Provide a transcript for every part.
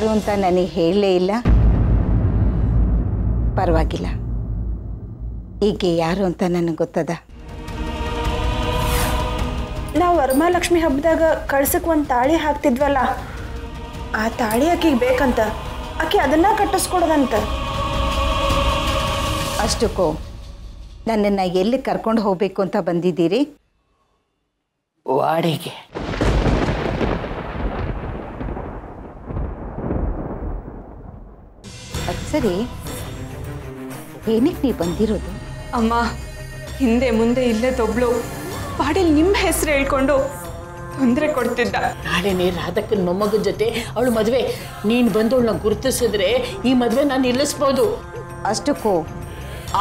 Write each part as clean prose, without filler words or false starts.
ಯಾರು ಅಂತ ನನಗೆ ಹೇಳಲೇ ಇಲ್ಲ. ಪರವಾಗಿಲ್ಲ, ಈಕೆ ಯಾರು ಅಂತ ನನಗೆ ಗೊತ್ತದ. ನಾವು ವರಮಹಾಲಕ್ಷ್ಮಿ ಹಬ್ಬದಾಗ ಕಳ್ಸಕ್ಕೆ ಒಂದು ತಾಳಿ ಹಾಕ್ತಿದ್ವಲ್ಲ, ಆ ತಾಳಿ ಆಕೆಗೆ ಬೇಕಂತ, ಆಕೆ ಅದನ್ನ ಕಟ್ಟಿಸ್ಕೊಡೋದಂತ. ಅಷ್ಟಕ್ಕೂ ನನ್ನನ್ನು ಎಲ್ಲಿ ಕರ್ಕೊಂಡು ಹೋಗಬೇಕು ಅಂತ ಬಂದಿದ್ದೀರಿ? ವಾಡಿಗೆ. ಅದು ಸರಿ, ಏನಕ್ಕೆ ನೀವು ಬಂದಿರೋದು? ಅಮ್ಮ, ಹಿಂದೆ ಮುಂದೆ ಇಲ್ಲದೊಬ್ಳು ಪಾಡೀಲ್ ನಿಮ್ಮ ಹೆಸರು ಹೇಳ್ಕೊಂಡು ತೊಂದರೆ ಕೊಡ್ತಿದ್ದ. ನಾಳೆನೇ ರಾಧಕ್ಕನ ಮೊಮ್ಮಗನ ಜೊತೆ ಅವಳು ಮದುವೆ. ನೀನು ಬಂದು ಅವಳನ್ನ ಗುರುತಿಸಿದ್ರೆ ಈ ಮದುವೆ ನಾನು ನಿಲ್ಲಿಸ್ಬೋದು. ಅಷ್ಟಕ್ಕೂ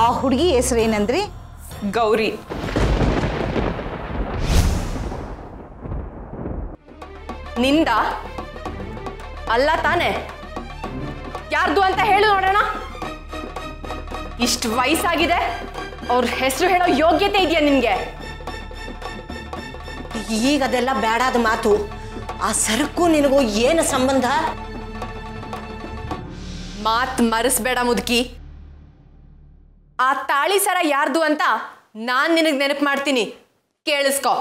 ಆ ಹುಡುಗಿ ಹೆಸರೇನಂದ್ರೆ? ಗೌರಿ. ನಿಂದ ಅಲ್ಲ ತಾನೆ? ಯಾರ್ದು ಅಂತ ಹೇಳು ನೋಡೋಣ. ಇಷ್ಟು ವಯಸ್ಸಾಗಿದೆ, ಅವ್ರ ಹೆಸರು ಹೇಳೋ ಯೋಗ್ಯತೆ ಇದೆಯಾ ನಿನ್ಗೆ? ಈಗ ಅದೆಲ್ಲ ಬೇಡಾದ ಮಾತು. ಆ ಸರಕು ನಿನಗೂ ಏನು ಸಂಬಂಧ? ಮಾತ್ ಮರೆಸ್ಬೇಡ ಮುದುಕಿ. ಆ ತಾಳಿ ಸರ ಯಾರ್ದು ಅಂತ ನಾನ್ ನಿನಗ್ ನೆನಪು ಮಾಡ್ತೀನಿ, ಕೇಳಿಸ್ಕೊ.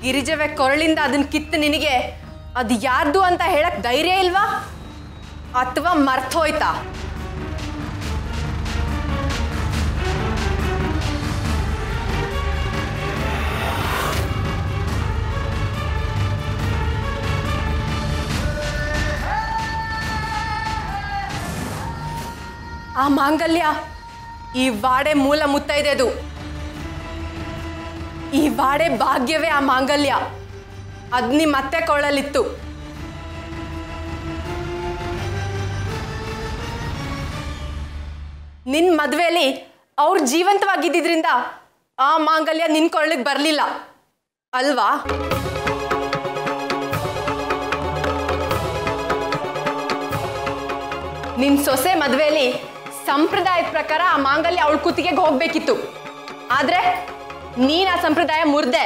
ಗಿರಿಜವೆ ಕೊರಳಿಂದ ಅದನ್ನ ಕಿತ್ತು ನಿನಗೆ ಅದು ಯಾರ್ದು ಅಂತ ಹೇಳಕ್ ಧೈರ್ಯ ಇಲ್ವಾ? ಅಥವಾ ಮರ್ತೋಯ್ತಾ? ಆ ಮಾಂಗಲ್ಯ ಈ ವಾಡೆ ಮೂಲ ಮುತ್ತೈದೆದು. ಈ ವಾಡೆ ಭಾಗ್ಯವೇ ಆ ಮಾಂಗಲ್ಯ. ಅದ್ ನಿಮ್ಮ ಅತ್ತೆ ಕೊಳ್ಳಲಿತ್ತು. ನಿನ್ ಮದ್ವೆಲಿ ಅವ್ರು ಜೀವಂತವಾಗಿದ್ದಿದ್ರಿಂದ ಆ ಮಾಂಗಲ್ಯ ನಿನ್ ಕೊಳ್ಳಿಗೆ ಬರ್ಲಿಲ್ಲ ಅಲ್ವಾ? ನಿನ್ ಸೊಸೆ ಮದ್ವೆಲಿ ಸಂಪ್ರದಾಯದ ಪ್ರಕಾರ ಆ ಮಾಂಗಲ್ಯ ಅವಳ ಕುತ್ತಿಗೆಗೆ ಹೋಗ್ಬೇಕಿತ್ತು. ಆದ್ರೆ ನೀನ್ ಆ ಸಂಪ್ರದಾಯ ಮುರ್ದೆ.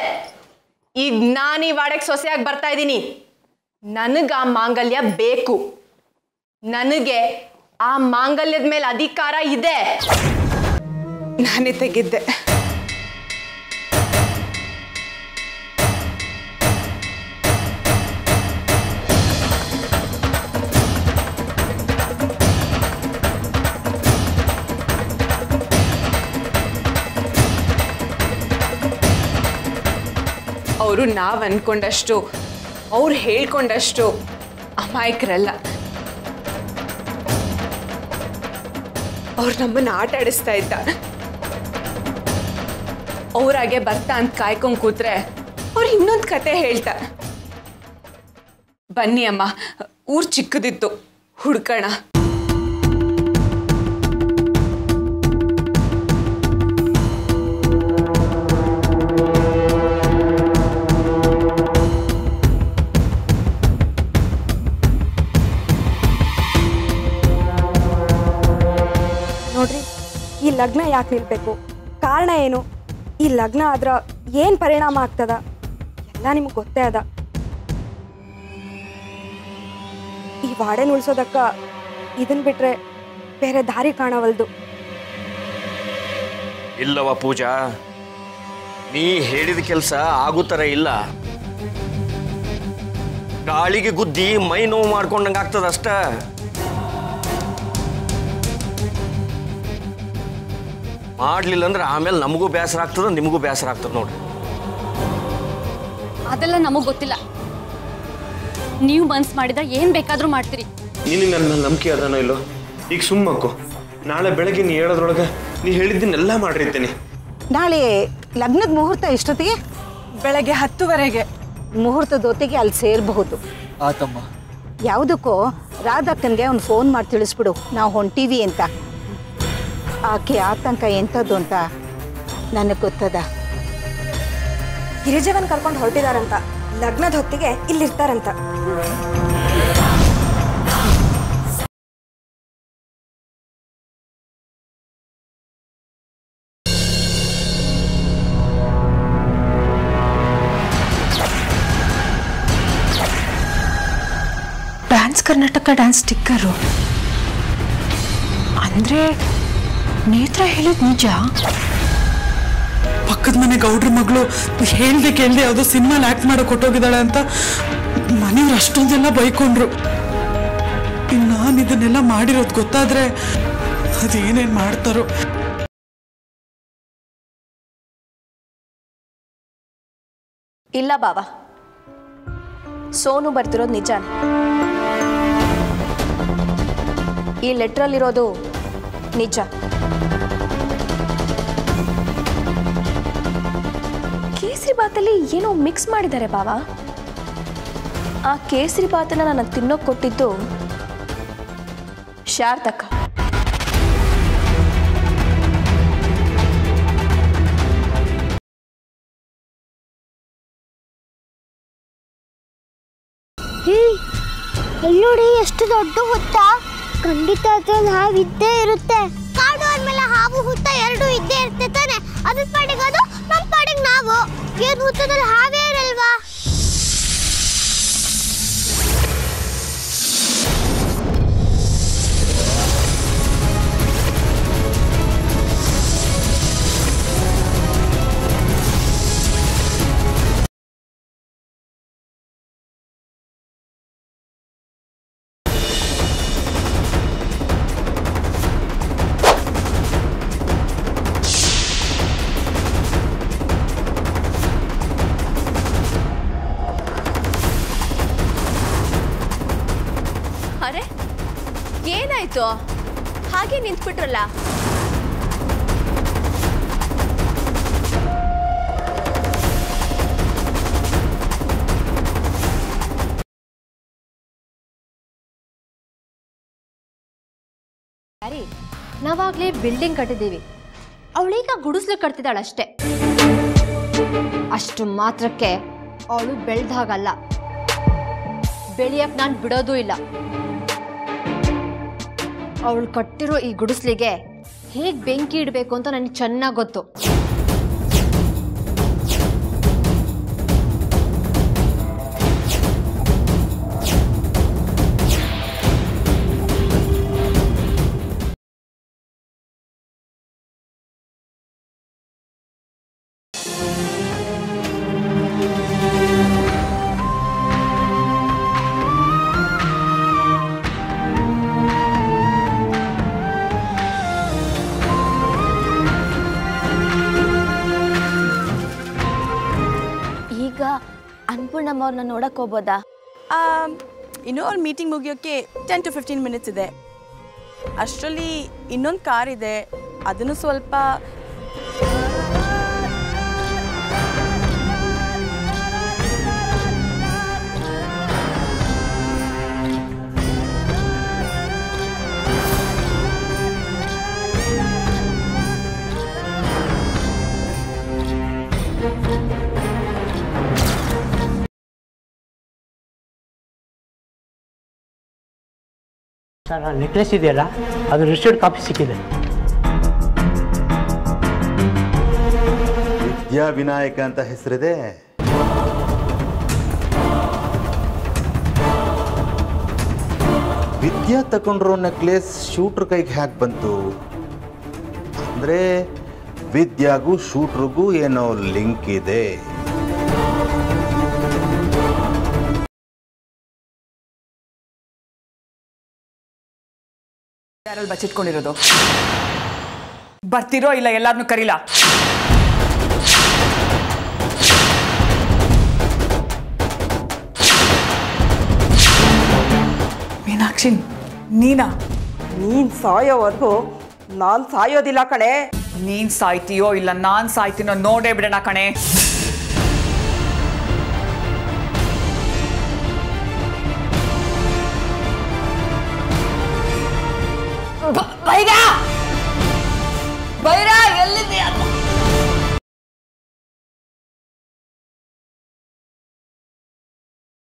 ಈಗ ನಾನು ಈ ವಾಡೆಗೆ ಸೊಸೆಯಾಗಿ ಬರ್ತಾ ಇದ್ದೀನಿ. ನನಗೆ ಆ ಮಾಂಗಲ್ಯ ಬೇಕು. ನನಗೆ ಆ ಮಾಂಗಲ್ಯದ ಮೇಲೆ ಅಧಿಕಾರ ಇದೆ. ನಾನೇ ತೆಗಿದ್ದೆ. ಅವರು ನಾವು ಅನ್ಕೊಂಡಷ್ಟು, ಅವ್ರು ಹೇಳ್ಕೊಂಡಷ್ಟು ಅಮಾಯಕರಲ್ಲ. ಅವ್ರು ನಮ್ಮನ್ನು ಆಟ ಆಡಿಸ್ತಾ ಇದ್ದ. ಅವ್ರಾಗೆ ಬರ್ತಾ ಅಂತ ಕಾಯ್ಕೊಂಡು ಕೂತ್ರೆ ಅವ್ರು ಇನ್ನೊಂದು ಕತೆ ಹೇಳ್ತಾ. ಬನ್ನಿ ಅಮ್ಮ, ಊರು ಚಿಕ್ಕದಿತ್ತು, ಹುಡ್ಕಣ. ನೋಡ್ರಿ, ಈ ಲಗ್ನ ಯಾಕೆ ನಿಲ್ಬೇಕು, ಕಾರಣ ಏನು, ಈ ಲಗ್ನ ಆದ್ರ ಏನು ಪರಿಣಾಮ ಆಗ್ತದ ಎಲ್ಲ ನಿಮ್ಗೆ ಗೊತ್ತೇ ಅದ. ಈ ವಾಡೆನ ಉಳಿಸೋದಕ್ಕ ಇದನ್ ಬಿಟ್ರೆ ಬೇರೆ ದಾರಿ ಕಾಣವಲ್ದು. ಇಲ್ಲವ ಪೂಜಾ, ನೀ ಹೇಳಿದ ಕೆಲಸ ಆಗೋ ಥರ ಇಲ್ಲ. ಗಾಳಿಗೆ ಗುದ್ದಿ ಮೈ ನೋವು ಮಾಡ್ಕೊಂಡಂಗೆ ಆಗ್ತದ ಅಷ್ಟ. ಮಾಡ್ಲಿಲ್ಲ ಅಂದ್ರೆ ಆಮೇಲೆ ನಮಗೂ ಬೇಸರ ಆಗ್ತದ, ನಿಮಗೂ ಬೇಸರ ಆಗ್ತದ ನೋಡ್ರಿ. ಅದೆಲ್ಲ ನಮಗ್ ಗೊತ್ತಿಲ್ಲ. ನೀವು ಮನ್ಸು ಮಾಡಿದ್ರೆ ಏನ್ ಬೇಕಾದ್ರೂ ಮಾಡ್ತೀರಿ. ನಿನಗೆ ನನ್ನ ಮೇಲೆ ನಂಬಿಕೆ ಅದನೋ ಇಲ್ಲೋ, ಈಗ ಸುಮ್ಮಕ್ಕೋ. ನಾಳೆ ಬೆಳಗ್ಗೆ ನೀ ಹೇಳೋದ್ರೊಳಗೆ ನೀ ಹೇಳಿದ್ದನ್ನೆಲ್ಲ ಮಾಡಿರ್ತೀನಿ. ನಾಳೆ ಲಗ್ನದ ಮುಹೂರ್ತ ಎಷ್ಟೊತ್ತಿಗೆ? ಬೆಳಗ್ಗೆ 10:00 ಮುಹೂರ್ತದ ಹೊತ್ತಿಗೆ ಅಲ್ಲಿ ಸೇರಬಹುದು. ಆತಮ್ಮ. ಯಾವುದಕ್ಕೋ ರಾಧಕ್ಕನ್ಗೆ ಅವ್ನು ಫೋನ್ ಮಾಡಿ ತಿಳಿಸ್ಬಿಡು, ನಾವು ಹೊಂಟೀವಿ ಅಂತ. ಆಕೆ ಆತಂಕ ಎಂಥದ್ದು ಅಂತ ನನಗೆ ಗೊತ್ತದ. ಗಿರಿಜವನ್ ಕರ್ಕೊಂಡು ಹೊರಟಿದಾರಂತ, ಲಗ್ನದ ಹೊತ್ತಿಗೆ ಇಲ್ಲಿರ್ತಾರಂತ. ಡ್ಯಾನ್ಸ್ ಕರ್ನಾಟಕ ಡ್ಯಾನ್ಸ್ ಸ್ಟಿಕ್ಕರು ಅಂದ್ರೆ ನೇತ್ರ ಹೇಳಿದ್ ನಿಜ. ಪಕ್ಕದ ಮನೆ ಗೌಡ್ರ ಮಗಳು ಹೇಳ್ದೆ ಕೇಳ್ದೆ ಯಾವುದೋ ಸಿನಿಮಾಲ್ ಆಕ್ಟ್ ಮಾಡಕ್ ಕೊಟ್ಟೋಗಿದ್ದಾಳೆ ಅಂತ ಮನೆಯವ್ರು ಅಷ್ಟೊಂದೆಲ್ಲ ಬೈಕೊಂಡ್ರು. ನಾನು ಇದನ್ನೆಲ್ಲ ಮಾಡಿರೋದು ಗೊತ್ತಾದ್ರೆ ಅದೇನೇನ್ ಮಾಡ್ತಾರೋ. ಇಲ್ಲ ಬಾವ, ಸೋನು ಬರ್ತಿರೋದು ನಿಜಾನೇ. ಈ ಲೆಟ್ರಲ್ಲಿರೋದು ನಿಜ. ಕೇಸರಿ ಬಾತಲ್ಲಿ ಏನೋ ಮಿಕ್ಸ್ ಮಾಡಿದ್ದಾರೆ ಬಾವ. ಆ ಕೇಸರಿ ಬಾತನ್ನ ನನಗೆ ತಿನ್ನೋಕೆ ಕೊಟ್ಟಿದ್ದು ಶಾರದಕ್ಕ. ಎಲ್ಲೋಡಿ ಎಷ್ಟು ದೊಡ್ಡ ಹುತ್ತ. ಖಂಡಿತ ಅದ್ರಲ್ಲಿ ಹಾವು ಇದ್ದೇ ಇರುತ್ತೆ. ಕಾಡು ಅಂದ್ಮೇಲೆ ಹಾವು ಹುತ್ತ ಎರಡು ಇದ್ದೇ ಇರುತ್ತೆ ತಾನೆ. ಅದ್ರ ಪಾಡಿಗೆ ಅದು ನಮ್ಮ ಪಾಡಿಗೆ ನಾವು. ಏನ್ ಹುತ್ತದಲ್ಲಿ ಹಾವೇ ಇರಲ್ವಾ? ಅರೆ ಏನಾಯ್ತು? ಹಾಗೆ ನಿಂತ್ಬಿಟ್ರಲ್ಲ. ನಾವಾಗ್ಲೇ ಬಿಲ್ಡಿಂಗ್ ಕಟ್ಟಿದ್ದೀವಿ, ಅವಳೀಗ ಗುಡಿಸ್ಲು ಕಟ್ತಿದ್ದಾಳಷ್ಟೇ. ಅಷ್ಟು ಮಾತ್ರಕ್ಕೆ ಅವಳು ಬೆಳ್ದಾಗಲ್ಲ. ಬೆಳೆಯಕ್ ನಾನು ಬಿಡೋದೂ ಇಲ್ಲ. ಅವಳು ಕಟ್ಟಿರೋ ಈ ಗುಡಿಸ್ಲಿಗೆ ಹೇಗೆ ಬೆಂಕಿ ಇಡಬೇಕು ಅಂತ ನನಗೆ ಚೆನ್ನಾಗಿ ಗೊತ್ತು. ಅನ್ನಪೂರ್ಣಮ್ಮವ್ರನ್ನ ನೋಡಕ್ ಹೋಗ್ಬೋದಾ? ಇನ್ನೂ ಅವ್ರ ಮೀಟಿಂಗ್ ಮುಗಿಯೋಕ್ಕೆ 10 to 15 ಮಿನಿಟ್ಸ್ ಇದೆ. ಅಷ್ಟರಲ್ಲಿ ಇನ್ನೊಂದು ಕಾರ್ ಇದೆ, ಅದನ್ನು ಸ್ವಲ್ಪ ಸರ್, ಆ ನೆಕ್ಲೆಸ್ ಇದೆಯಲ್ಲ, ಅದು ರಿಜಿಸ್ಟರ್ಡ್ ಕಾಪಿ ಸಿಕ್ಕಿದೆ. ವಿದ್ಯಾ ವಿನಾಯಕ ಅಂತ ಹೆಸರಿದೆ. ವಿದ್ಯಾ ತಗೊಂಡ್ರೋ ನೆಕ್ಲೆಸ್ ಶೂಟ್ರ್ ಕೈಗೆ ಹ್ಯಾಕ್ ಬಂತು? ಅಂದರೆ ವಿದ್ಯಾಗೂ ಶೂಟ್ರಿಗೂ ಏನೋ ಲಿಂಕ್ ಇದೆ. ಯಾರಲ್ಲಿ ಬಚ್ಚಿಟ್ಕೊಂಡಿರೋದು? ಬರ್ತಿರೋ ಇಲ್ಲ ಎಲ್ಲಾರನ್ನೂ ಕರೀಲ? ಮೀನಾಕ್ಷಿ, ನೀನಾ? ನೀನ್ ಸಾಯೋವರೆಗೂ ನಾನ್ ಸಾಯೋದಿಲ್ಲ ಕಣೆ. ನೀನ್ ಸಾಯ್ತೀಯೋ ಇಲ್ಲ ನಾನ್ ಸಾಯ್ತೀನೋ ನೋಡೇ ಬಿಡೋಣ ಕಣೆ.